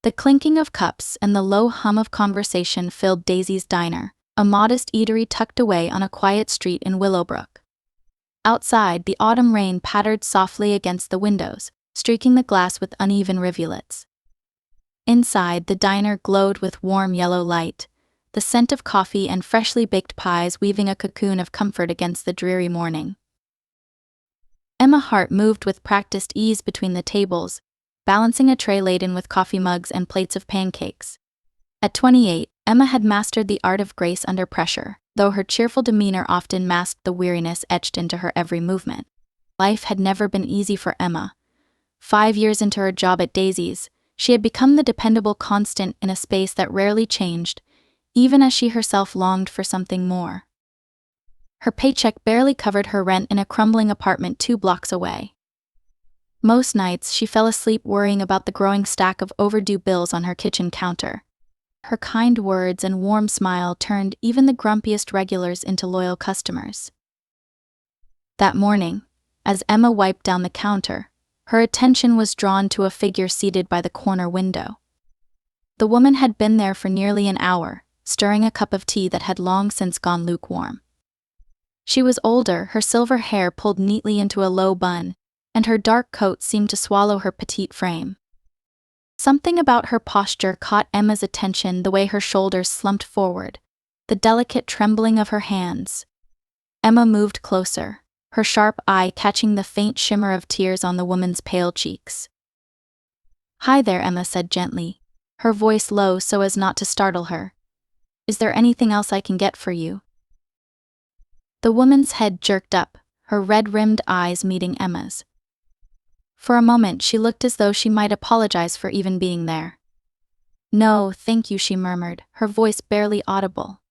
The clinking of cups and the low hum of conversation filled Daisy's diner, a modest eatery tucked away on a quiet street in Willowbrook. Outside, the autumn rain pattered softly against the windows, streaking the glass with uneven rivulets. Inside, the diner glowed with warm yellow light, the scent of coffee and freshly baked pies weaving a cocoon of comfort against the dreary morning. Emma's heart moved with practiced ease between the tables, balancing a tray laden with coffee mugs and plates of pancakes. At 28, Emma had mastered the art of grace under pressure, though her cheerful demeanor often masked the weariness etched into her every movement. Life had never been easy for Emma. 5 years into her job at Daisy's, she had become the dependable constant in a space that rarely changed, even as she herself longed for something more. Her paycheck barely covered her rent in a crumbling apartment 2 blocks away. Most nights, she fell asleep worrying about the growing stack of overdue bills on her kitchen counter. Her kind words and warm smile turned even the grumpiest regulars into loyal customers. That morning, as Emma wiped down the counter, her attention was drawn to a figure seated by the corner window. The woman had been there for nearly an hour, stirring a cup of tea that had long since gone lukewarm. She was older, her silver hair pulled neatly into a low bun, and her dark coat seemed to swallow her petite frame. Something about her posture caught Emma's attention, the way her shoulders slumped forward, the delicate trembling of her hands. Emma moved closer, her sharp eye catching the faint shimmer of tears on the woman's pale cheeks. "Hi there," Emma said gently, her voice low so as not to startle her. "Is there anything else I can get for you?" The woman's head jerked up, her red-rimmed eyes meeting Emma's. For a moment she looked as though she might apologize for even being there. "No, thank you," she murmured, her voice barely audible.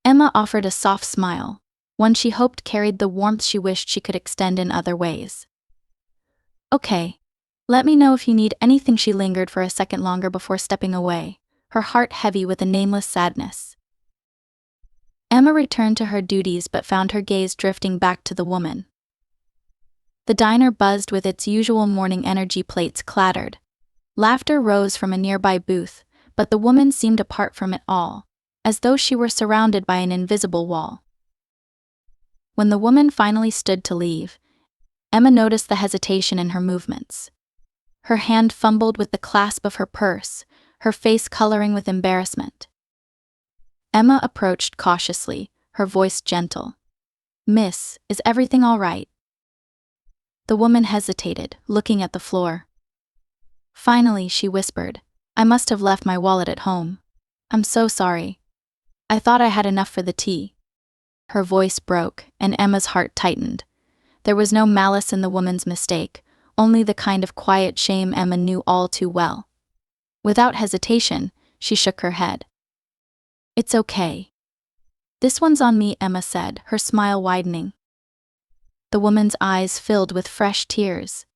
Emma offered a soft smile, one she hoped carried the warmth she wished she could extend in other ways. "Okay. Let me know if you need anything." She lingered for a second longer before stepping away, her heart heavy with a nameless sadness. Emma returned to her duties but found her gaze drifting back to the woman. The diner buzzed with its usual morning energy. Plates clattered. Laughter rose from a nearby booth, but the woman seemed apart from it all, as though she were surrounded by an invisible wall. When the woman finally stood to leave, Emma noticed the hesitation in her movements. Her hand fumbled with the clasp of her purse, her face coloring with embarrassment. Emma approached cautiously, her voice gentle. "Miss, is everything all right?" The woman hesitated, looking at the floor. Finally, she whispered, "I must have left my wallet at home. I'm so sorry. I thought I had enough for the tea." Her voice broke, and Emma's heart tightened. There was no malice in the woman's mistake, only the kind of quiet shame Emma knew all too well. Without hesitation, she shook her head. "It's okay. This one's on me," Emma said, her smile widening. The woman's eyes filled with fresh tears.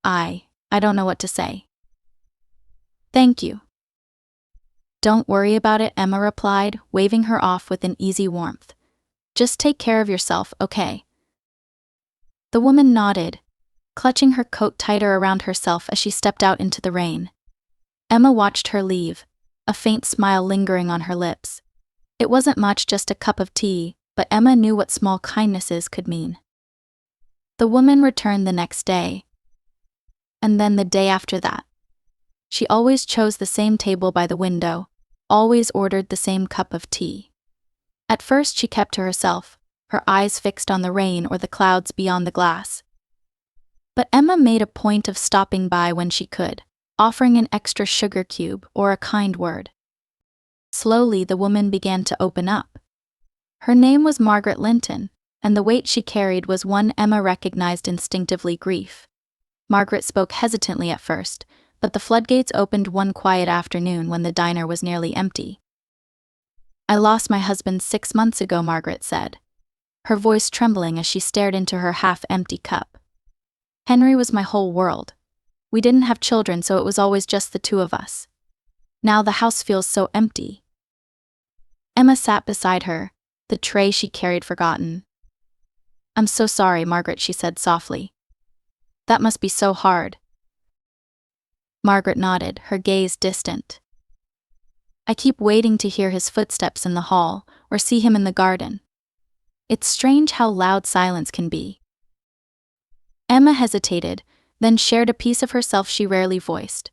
I don't know what to say." "Thank you." "Don't worry about it," Emma replied, waving her off with an easy warmth. "Just take care of yourself, okay?" The woman nodded, clutching her coat tighter around herself as she stepped out into the rain. Emma watched her leave, a faint smile lingering on her lips. It wasn't much, just a cup of tea, but Emma knew what small kindnesses could mean. The woman returned the next day, and then the day after that. She always chose the same table by the window, always ordered the same cup of tea. At first she kept to herself, her eyes fixed on the rain or the clouds beyond the glass. But Emma made a point of stopping by when she could, offering an extra sugar cube or a kind word. Slowly the woman began to open up. Her name was Margaret Linton, and the weight she carried was one Emma recognized instinctively: grief. Margaret spoke hesitantly at first, but the floodgates opened one quiet afternoon when the diner was nearly empty. "I lost my husband 6 months ago," Margaret said, her voice trembling as she stared into her half-empty cup. "Henry was my whole world. We didn't have children, so it was always just the 2 of us. Now the house feels so empty." Emma sat beside her, the tray she carried forgotten. "I'm so sorry, Margaret," she said softly. "That must be so hard." Margaret nodded, her gaze distant. I keep waiting to hear his footsteps in the hall, or see him in the garden. It's strange how loud silence can be. Emma hesitated, then shared a piece of herself she rarely voiced.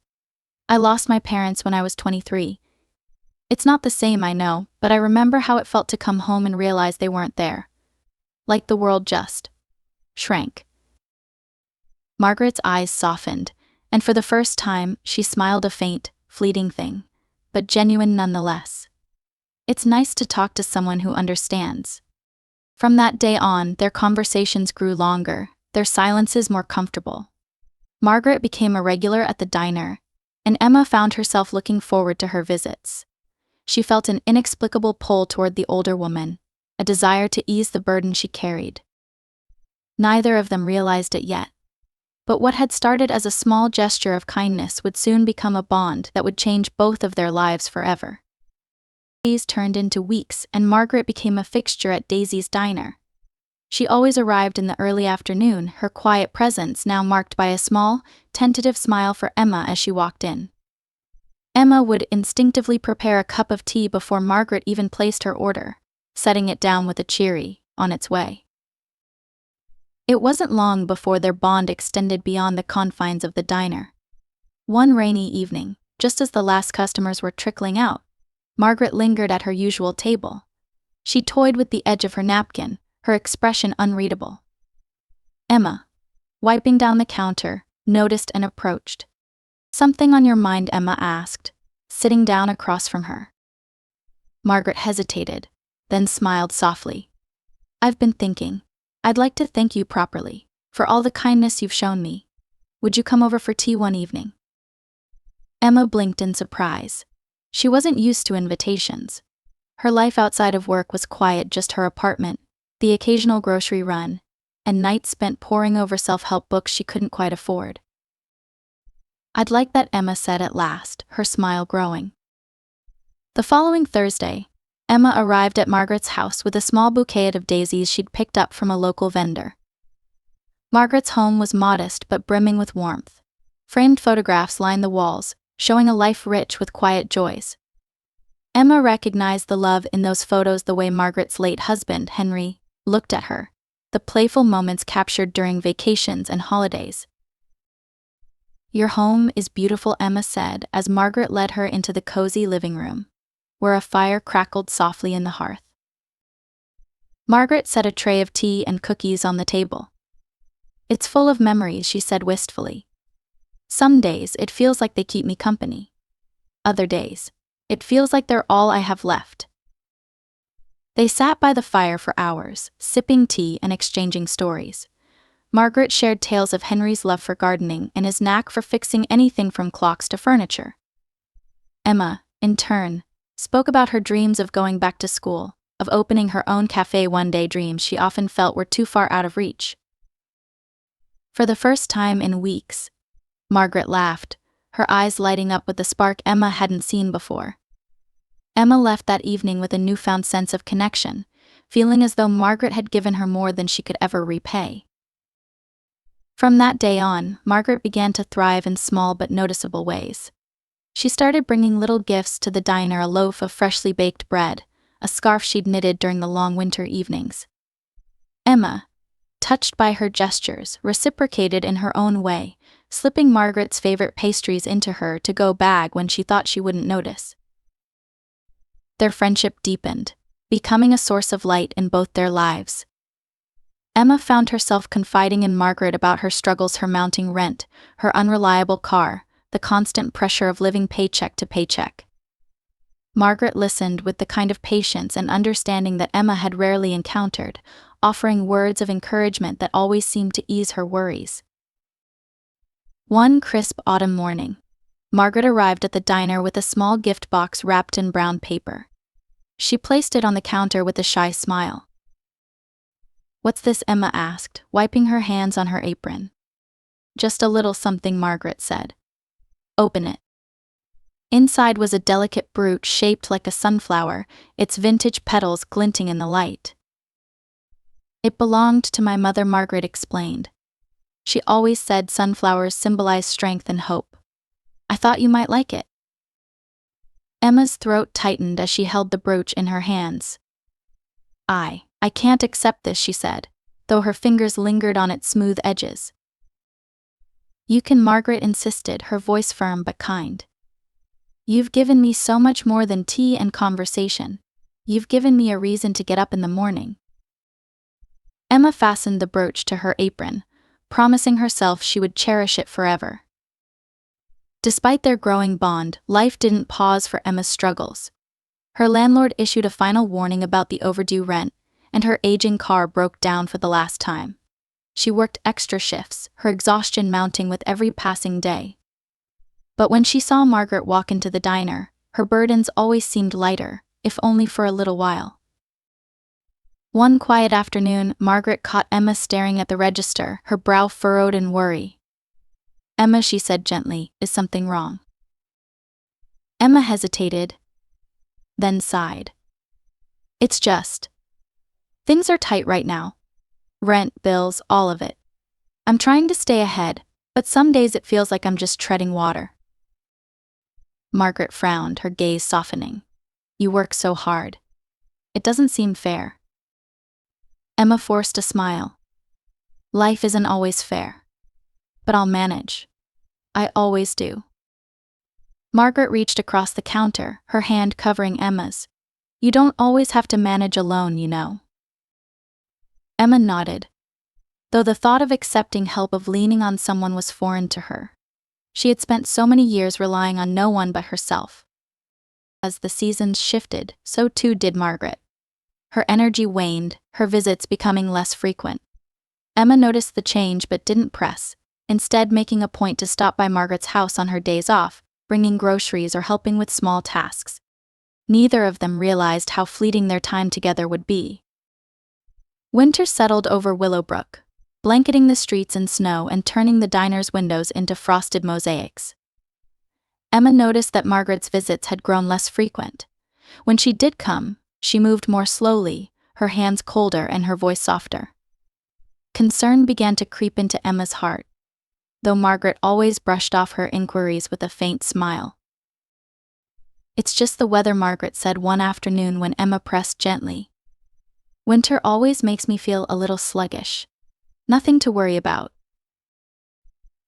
I lost my parents when I was 23. It's not the same, I know, but I remember how it felt to come home and realize they weren't there. Like the world just shrank. Margaret's eyes softened, and for the first time, she smiled, a faint, fleeting thing, but genuine nonetheless. It's nice to talk to someone who understands. From that day on, their conversations grew longer, their silences more comfortable. Margaret became a regular at the diner, and Emma found herself looking forward to her visits. She felt an inexplicable pull toward the older woman, a desire to ease the burden she carried. Neither of them realized it yet. But what had started as a small gesture of kindness would soon become a bond that would change both of their lives forever. Days turned into weeks, and Margaret became a fixture at Daisy's diner. She always arrived in the early afternoon, her quiet presence now marked by a small, tentative smile for Emma as she walked in. Emma would instinctively prepare a cup of tea before Margaret even placed her order, setting it down with a cheery, "On its way." It wasn't long before their bond extended beyond the confines of the diner. One rainy evening, just as the last customers were trickling out, Margaret lingered at her usual table. She toyed with the edge of her napkin, her expression unreadable. Emma, wiping down the counter, noticed and approached. "Something on your mind?" Emma asked, sitting down across from her. Margaret hesitated, then smiled softly. "I've been thinking. I'd like to thank you properly, for all the kindness you've shown me. Would you come over for tea one evening?" Emma blinked in surprise. She wasn't used to invitations. Her life outside of work was quiet, just her apartment, the occasional grocery run, and nights spent poring over self-help books she couldn't quite afford. "I'd like that," Emma said at last, her smile growing. The following Thursday, Emma arrived at Margaret's house with a small bouquet of daisies she'd picked up from a local vendor. Margaret's home was modest but brimming with warmth. Framed photographs lined the walls, showing a life rich with quiet joys. Emma recognized the love in those photos the way Margaret's late husband, Henry, looked at her, the playful moments captured during vacations and holidays. "Your home is beautiful," Emma said as Margaret led her into the cozy living room, where a fire crackled softly in the hearth. Margaret set a tray of tea and cookies on the table. "It's full of memories," she said wistfully. "Some days it feels like they keep me company. Other days, it feels like they're all I have left." They sat by the fire for hours, sipping tea and exchanging stories. Margaret shared tales of Henry's love for gardening and his knack for fixing anything from clocks to furniture. Emma, in turn, spoke about her dreams of going back to school, of opening her own cafe one day, dreams she often felt were too far out of reach. For the first time in weeks, Margaret laughed, her eyes lighting up with a spark Emma hadn't seen before. Emma left that evening with a newfound sense of connection, feeling as though Margaret had given her more than she could ever repay. From that day on, Margaret began to thrive in small but noticeable ways. She started bringing little gifts to the diner, a loaf of freshly baked bread, a scarf she'd knitted during the long winter evenings. Emma, touched by her gestures, reciprocated in her own way, slipping Margaret's favorite pastries into her to-go bag when she thought she wouldn't notice. Their friendship deepened, becoming a source of light in both their lives. Emma found herself confiding in Margaret about her struggles, her mounting rent, her unreliable car, the constant pressure of living paycheck to paycheck. Margaret listened with the kind of patience and understanding that Emma had rarely encountered, offering words of encouragement that always seemed to ease her worries. One crisp autumn morning, Margaret arrived at the diner with a small gift box wrapped in brown paper. She placed it on the counter with a shy smile. "What's this?" Emma asked, wiping her hands on her apron. "Just a little something," Margaret said. "Open it." Inside was a delicate brooch shaped like a sunflower, its vintage petals glinting in the light. "It belonged to my mother," Margaret explained. "She always said sunflowers symbolize strength and hope. I thought you might like it." Emma's throat tightened as she held the brooch in her hands. I can't accept this," she said, though her fingers lingered on its smooth edges. "You can," Margaret insisted, her voice firm but kind. "You've given me so much more than tea and conversation. You've given me a reason to get up in the morning." Emma fastened the brooch to her apron, promising herself she would cherish it forever. Despite their growing bond, life didn't pause for Emma's struggles. Her landlord issued a final warning about the overdue rent, and her aging car broke down for the last time. She worked extra shifts, her exhaustion mounting with every passing day. But when she saw Margaret walk into the diner, her burdens always seemed lighter, if only for a little while. One quiet afternoon, Margaret caught Emma staring at the register, her brow furrowed in worry. "Emma," she said gently, "is something wrong?" Emma hesitated, then sighed. "It's just. Things are tight right now. Rent, bills, all of it. I'm trying to stay ahead, but some days it feels like I'm just treading water." Margaret frowned, her gaze softening. "You work so hard. It doesn't seem fair." Emma forced a smile. "Life isn't always fair. But I'll manage. I always do." Margaret reached across the counter, her hand covering Emma's. "You don't always have to manage alone, you know." Emma nodded, though the thought of accepting help, of leaning on someone, was foreign to her. She had spent so many years relying on no one but herself. As the seasons shifted, so too did Margaret. Her energy waned, her visits becoming less frequent. Emma noticed the change but didn't press, instead making a point to stop by Margaret's house on her days off, bringing groceries or helping with small tasks. Neither of them realized how fleeting their time together would be. Winter settled over Willowbrook, blanketing the streets in snow and turning the diner's windows into frosted mosaics. Emma noticed that Margaret's visits had grown less frequent. When she did come, she moved more slowly, her hands colder and her voice softer. Concern began to creep into Emma's heart, though Margaret always brushed off her inquiries with a faint smile. "It's just the weather," Margaret said one afternoon when Emma pressed gently. "Winter always makes me feel a little sluggish. Nothing to worry about."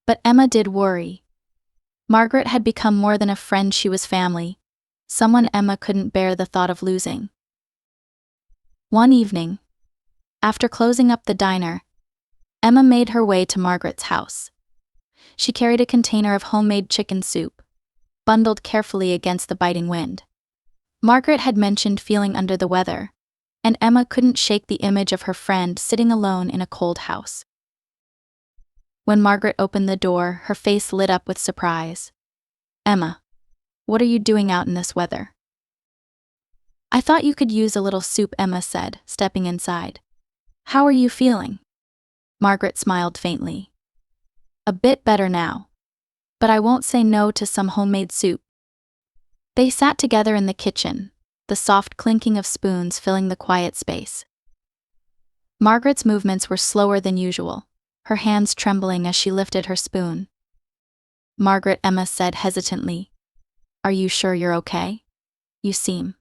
But Emma did worry. Margaret had become more than a friend, she was family, someone Emma couldn't bear the thought of losing. One evening, after closing up the diner, Emma made her way to Margaret's house. She carried a container of homemade chicken soup, bundled carefully against the biting wind. Margaret had mentioned feeling under the weather, and Emma couldn't shake the image of her friend sitting alone in a cold house. When Margaret opened the door, her face lit up with surprise. "Emma, what are you doing out in this weather?" "I thought you could use a little soup," Emma said, stepping inside. "How are you feeling?" Margaret smiled faintly. "A bit better now. But I won't say no to some homemade soup." They sat together in the kitchen, the soft clinking of spoons filling the quiet space. Margaret's movements were slower than usual, her hands trembling as she lifted her spoon. "Margaret," Emma said hesitantly, "are you sure you're okay? You seem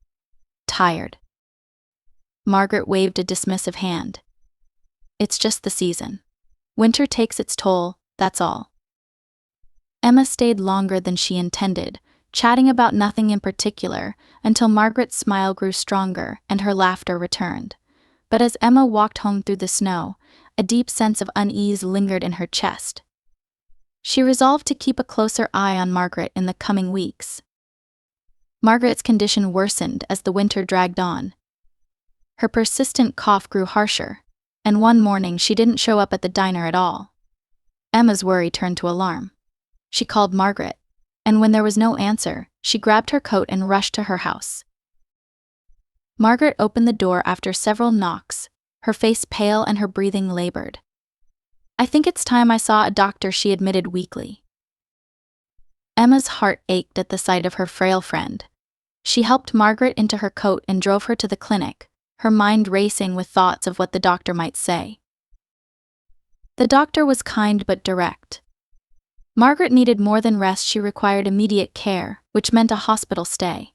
tired." Margaret waved a dismissive hand. "It's just the season. Winter takes its toll, that's all." Emma stayed longer than she intended, chatting about nothing in particular, until Margaret's smile grew stronger and her laughter returned. But as Emma walked home through the snow, a deep sense of unease lingered in her chest. She resolved to keep a closer eye on Margaret in the coming weeks. Margaret's condition worsened as the winter dragged on. Her persistent cough grew harsher, and one morning she didn't show up at the diner at all. Emma's worry turned to alarm. She called Margaret, and when there was no answer, she grabbed her coat and rushed to her house. Margaret opened the door after several knocks, her face pale and her breathing labored. "I think it's time I saw a doctor," she admitted weakly. Emma's heart ached at the sight of her frail friend. She helped Margaret into her coat and drove her to the clinic, her mind racing with thoughts of what the doctor might say. The doctor was kind but direct. Margaret needed more than rest, she required immediate care, which meant a hospital stay.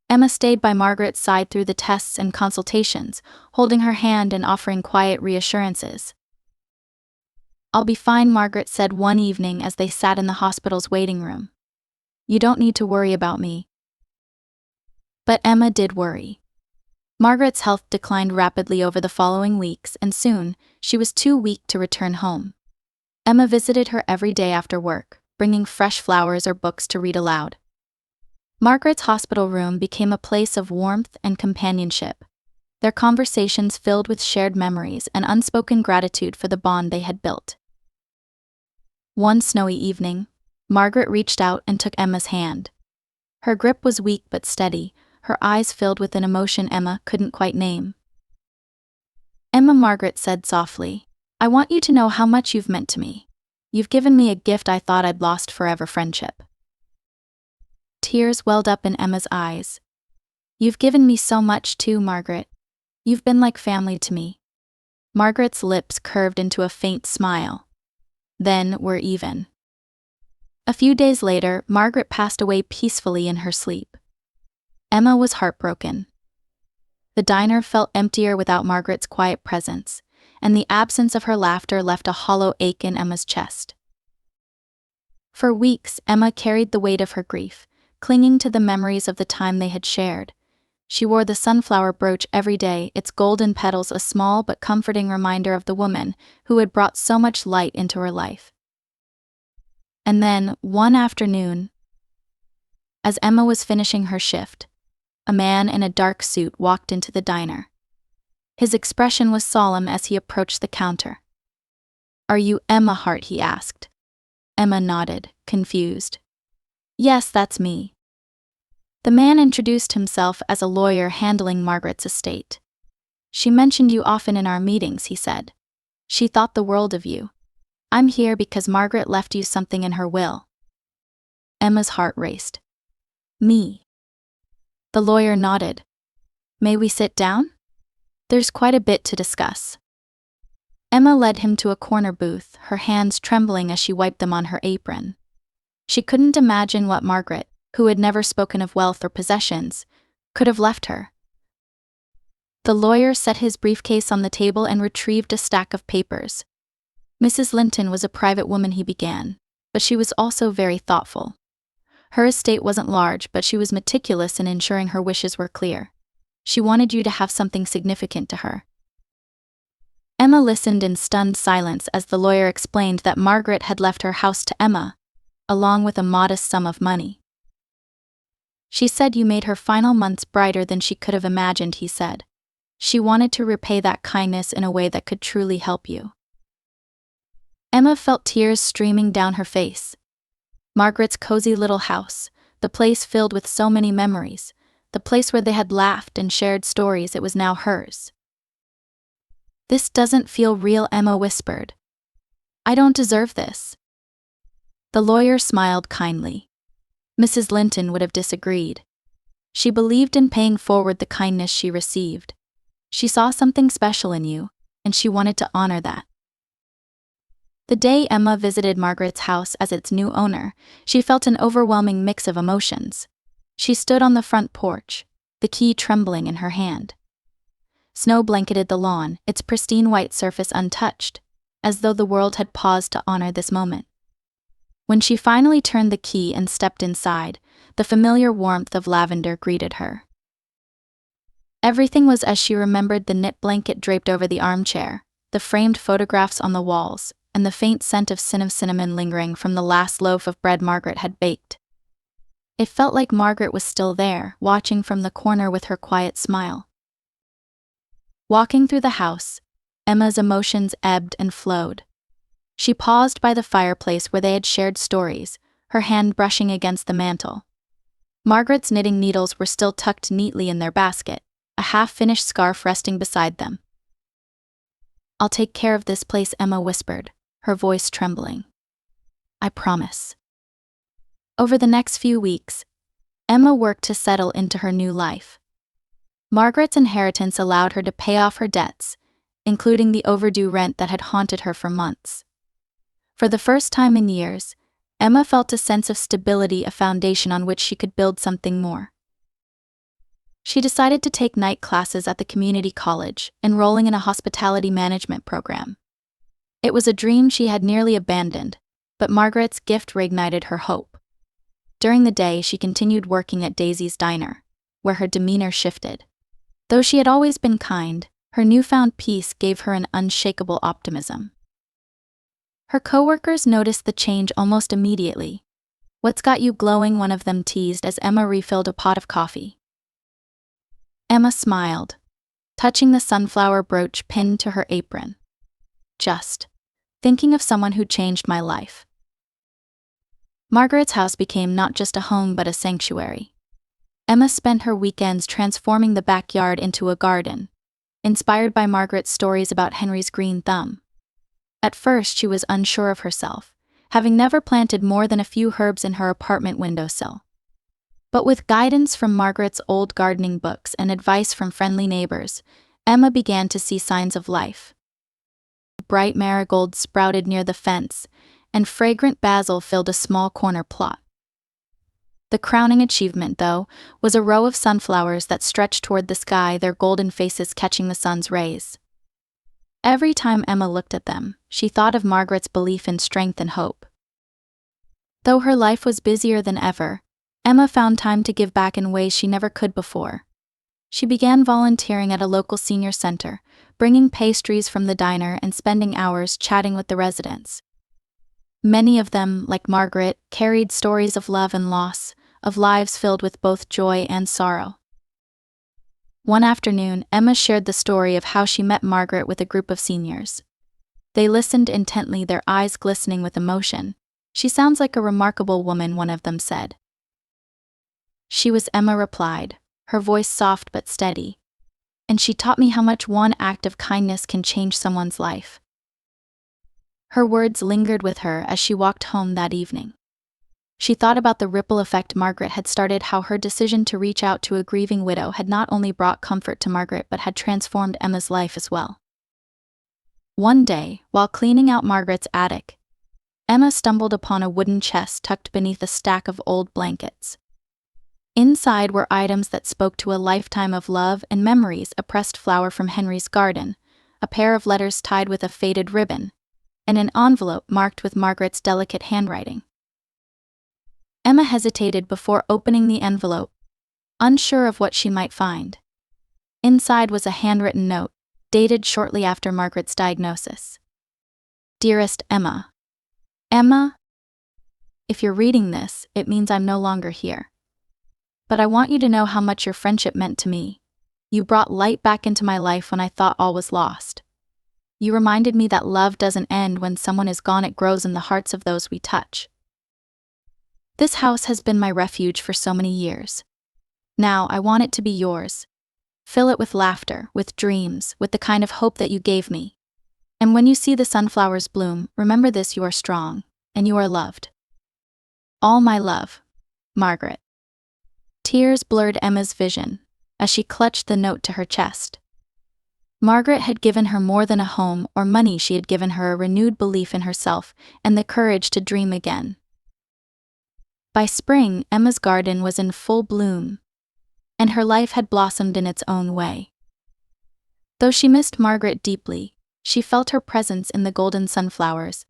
Emma stayed by Margaret's side through the tests and consultations, holding her hand and offering quiet reassurances. "I'll be fine," Margaret said one evening as they sat in the hospital's waiting room. "You don't need to worry about me." But Emma did worry. Margaret's health declined rapidly over the following weeks, and soon, she was too weak to return home. Emma visited her every day after work, bringing fresh flowers or books to read aloud. Margaret's hospital room became a place of warmth and companionship, their conversations filled with shared memories and unspoken gratitude for the bond they had built. One snowy evening, Margaret reached out and took Emma's hand. Her grip was weak but steady, her eyes filled with an emotion Emma couldn't quite name. "Emma," Margaret said softly, "I want you to know how much you've meant to me. You've given me a gift I thought I'd lost forever: friendship." Tears welled up in Emma's eyes. "You've given me so much too, Margaret. You've been like family to me." Margaret's lips curved into a faint smile. "Then we're even." A few days later, Margaret passed away peacefully in her sleep. Emma was heartbroken. The diner felt emptier without Margaret's quiet presence, and the absence of her laughter left a hollow ache in Emma's chest. For weeks, Emma carried the weight of her grief, clinging to the memories of the time they had shared. She wore the sunflower brooch every day, its golden petals a small but comforting reminder of the woman who had brought so much light into her life. And then, one afternoon, as Emma was finishing her shift, a man in a dark suit walked into the diner. His expression was solemn as he approached the counter. "Are you Emma Hart?" he asked. Emma nodded, confused. "Yes, that's me." The man introduced himself as a lawyer handling Margaret's estate. "She mentioned you often in our meetings," he said. "She thought the world of you. I'm here because Margaret left you something in her will." Emma's heart raced. "Me?" The lawyer nodded. "May we sit down? There's quite a bit to discuss." Emma led him to a corner booth, her hands trembling as she wiped them on her apron. She couldn't imagine what Margaret, who had never spoken of wealth or possessions, could have left her. The lawyer set his briefcase on the table and retrieved a stack of papers. "Mrs. Linton was a private woman," he began, "but she was also very thoughtful. Her estate wasn't large, but she was meticulous in ensuring her wishes were clear. She wanted you to have something significant to her." Emma listened in stunned silence as the lawyer explained that Margaret had left her house to Emma, along with a modest sum of money. "She said you made her final months brighter than she could have imagined," he said. "She wanted to repay that kindness in a way that could truly help you." Emma felt tears streaming down her face. Margaret's cozy little house, the place filled with so many memories, the place where they had laughed and shared stories, it was now hers. "This doesn't feel real," Emma whispered. "I don't deserve this." The lawyer smiled kindly. Mrs. Linton would have disagreed. She believed in paying forward the kindness she received. She saw something special in you, and she wanted to honor that. The day Emma visited Margaret's house as its new owner, she felt an overwhelming mix of emotions. She stood on the front porch, the key trembling in her hand. Snow blanketed the lawn, its pristine white surface untouched, as though the world had paused to honor this moment. When she finally turned the key and stepped inside, the familiar warmth of lavender greeted her. Everything was as she remembered: the knit blanket draped over the armchair, the framed photographs on the walls, and the faint scent of cinnamon lingering from the last loaf of bread Margaret had baked. It felt like Margaret was still there, watching from the corner with her quiet smile. Walking through the house, Emma's emotions ebbed and flowed. She paused by the fireplace where they had shared stories, her hand brushing against the mantel. Margaret's knitting needles were still tucked neatly in their basket, a half-finished scarf resting beside them. "I'll take care of this place," Emma whispered, her voice trembling. "I promise." Over the next few weeks, Emma worked to settle into her new life. Margaret's inheritance allowed her to pay off her debts, including the overdue rent that had haunted her for months. For the first time in years, Emma felt a sense of stability, a foundation on which she could build something more. She decided to take night classes at the community college, enrolling in a hospitality management program. It was a dream she had nearly abandoned, but Margaret's gift reignited her hope. During the day, she continued working at Daisy's diner, where her demeanor shifted. Though she had always been kind, her newfound peace gave her an unshakable optimism. Her coworkers noticed the change almost immediately. "What's got you glowing?" one of them teased as Emma refilled a pot of coffee. Emma smiled, touching the sunflower brooch pinned to her apron. "Just thinking of someone who changed my life." Margaret's house became not just a home but a sanctuary. Emma spent her weekends transforming the backyard into a garden, inspired by Margaret's stories about Henry's green thumb. At first she was unsure of herself, having never planted more than a few herbs in her apartment windowsill. But with guidance from Margaret's old gardening books and advice from friendly neighbors, Emma began to see signs of life. Bright marigolds sprouted near the fence, and fragrant basil filled a small corner plot. The crowning achievement, though, was a row of sunflowers that stretched toward the sky, their golden faces catching the sun's rays. Every time Emma looked at them, she thought of Margaret's belief in strength and hope. Though her life was busier than ever, Emma found time to give back in ways she never could before. She began volunteering at a local senior center, bringing pastries from the diner and spending hours chatting with the residents. Many of them, like Margaret, carried stories of love and loss, of lives filled with both joy and sorrow. One afternoon, Emma shared the story of how she met Margaret with a group of seniors. They listened intently, their eyes glistening with emotion. "She sounds like a remarkable woman," one of them said. "She was," Emma replied, her voice soft but steady. "And she taught me how much one act of kindness can change someone's life." Her words lingered with her as she walked home that evening. She thought about the ripple effect Margaret had started, how her decision to reach out to a grieving widow had not only brought comfort to Margaret but had transformed Emma's life as well. One day, while cleaning out Margaret's attic, Emma stumbled upon a wooden chest tucked beneath a stack of old blankets. Inside were items that spoke to a lifetime of love and memories: a pressed flower from Henry's garden, a pair of letters tied with a faded ribbon, and an envelope marked with Margaret's delicate handwriting. Emma hesitated before opening the envelope, unsure of what she might find. Inside was a handwritten note, dated shortly after Margaret's diagnosis. "Dearest Emma. Emma, if you're reading this, it means I'm no longer here. But I want you to know how much your friendship meant to me. You brought light back into my life when I thought all was lost. You reminded me that love doesn't end when someone is gone, it grows in the hearts of those we touch. This house has been my refuge for so many years. Now I want it to be yours. Fill it with laughter, with dreams, with the kind of hope that you gave me. And when you see the sunflowers bloom, remember this: you are strong, and you are loved. All my love, Margaret." Tears blurred Emma's vision as she clutched the note to her chest. Margaret had given her more than a home or money. She had given her a renewed belief in herself and the courage to dream again. By spring, Emma's garden was in full bloom, and her life had blossomed in its own way. Though she missed Margaret deeply, she felt her presence in the golden sunflowers,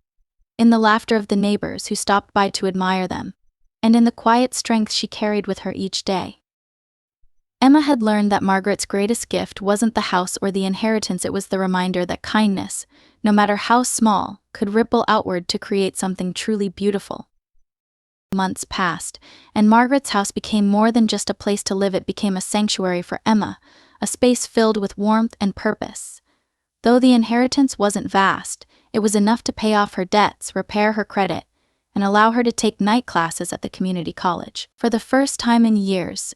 in the laughter of the neighbors who stopped by to admire them, and in the quiet strength she carried with her each day. Emma had learned that Margaret's greatest gift wasn't the house or the inheritance, it was the reminder that kindness, no matter how small, could ripple outward to create something truly beautiful. Months passed, and Margaret's house became more than just a place to live. It became a sanctuary for Emma, a space filled with warmth and purpose. Though the inheritance wasn't vast, it was enough to pay off her debts, repair her credit, and allow her to take night classes at the community college. For the first time in years,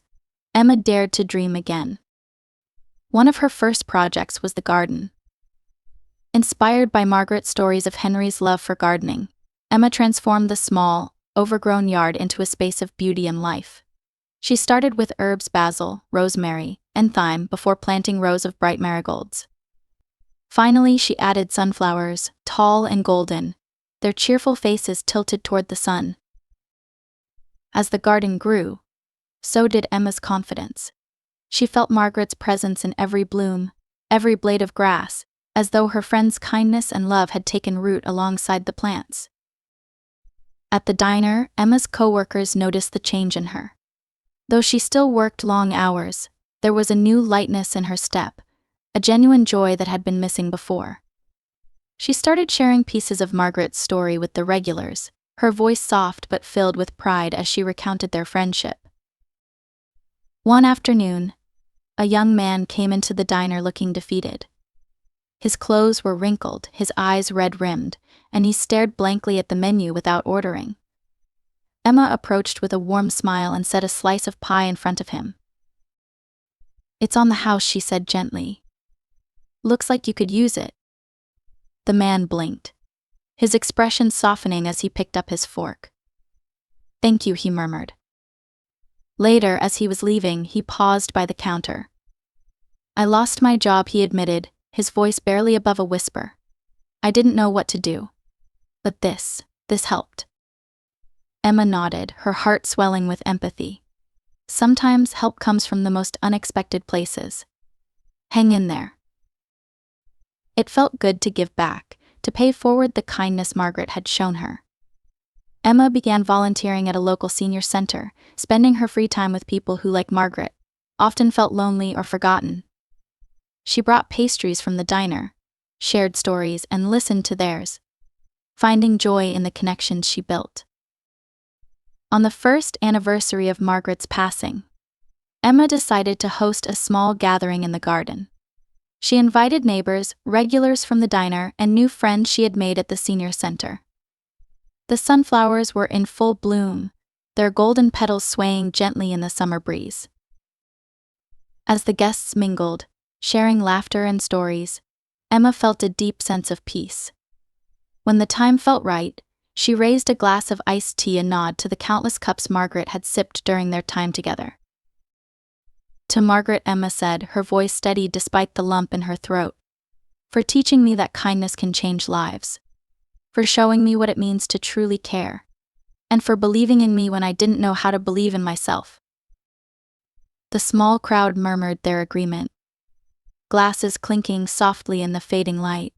Emma dared to dream again. One of her first projects was the garden. Inspired by Margaret's stories of Henry's love for gardening, Emma transformed the small, overgrown yard into a space of beauty and life. She started with herbs: basil, rosemary, and thyme, before planting rows of bright marigolds. Finally, she added sunflowers, tall and golden, their cheerful faces tilted toward the sun, As the garden grew, so did Emma's confidence. She felt Margaret's presence in every bloom, every blade of grass, as though her friend's kindness and love had taken root alongside the plants. At the diner, Emma's co-workers noticed the change in her. Though she still worked long hours, there was a new lightness in her step, a genuine joy that had been missing before. She started sharing pieces of Margaret's story with the regulars, her voice soft but filled with pride as she recounted their friendship. One afternoon, a young man came into the diner looking defeated. His clothes were wrinkled, his eyes red-rimmed, and he stared blankly at the menu without ordering. Emma approached with a warm smile and set a slice of pie in front of him. "It's on the house," she said gently. "Looks like you could use it." The man blinked, his expression softening as he picked up his fork. "Thank you," he murmured. Later, as he was leaving, he paused by the counter. "I lost my job," he admitted, his voice barely above a whisper. "I didn't know what to do. But this helped." Emma nodded, her heart swelling with empathy. Sometimes help comes from the most unexpected places. Hang in there. It felt good to give back, to pay forward the kindness Margaret had shown her. Emma began volunteering at a local senior center, spending her free time with people who, like Margaret, often felt lonely or forgotten. She brought pastries from the diner, shared stories, and listened to theirs, finding joy in the connections she built. On the first anniversary of Margaret's passing, Emma decided to host a small gathering in the garden. She invited neighbors, regulars from the diner, and new friends she had made at the senior center. The sunflowers were in full bloom, their golden petals swaying gently in the summer breeze. As the guests mingled, sharing laughter and stories, Emma felt a deep sense of peace. When the time felt right, she raised a glass of iced tea, a nod to the countless cups Margaret had sipped during their time together. To Margaret, Emma said, her voice steady despite the lump in her throat, "For teaching me that kindness can change lives. For showing me what it means to truly care. And for believing in me when I didn't know how to believe in myself." The small crowd murmured their agreement, glasses clinking softly in the fading light.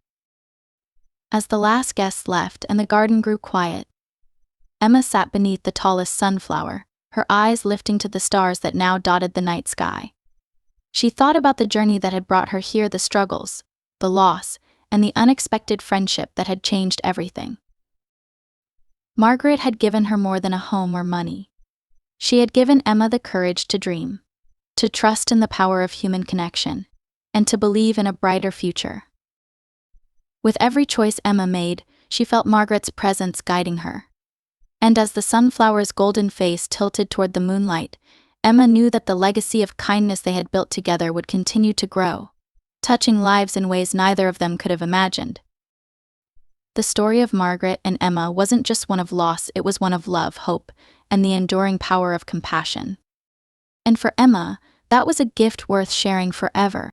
As the last guest left and the garden grew quiet, Emma sat beneath the tallest sunflower, her eyes lifting to the stars that now dotted the night sky. She thought about the journey that had brought her here, the struggles, the loss, and the unexpected friendship that had changed everything. Margaret had given her more than a home or money. She had given Emma the courage to dream, to trust in the power of human connection, and to believe in a brighter future. With every choice Emma made, she felt Margaret's presence guiding her. And as the sunflower's golden face tilted toward the moonlight, Emma knew that the legacy of kindness they had built together would continue to grow, touching lives in ways neither of them could have imagined. The story of Margaret and Emma wasn't just one of loss, it was one of love, hope, and the enduring power of compassion. And for Emma, that was a gift worth sharing forever.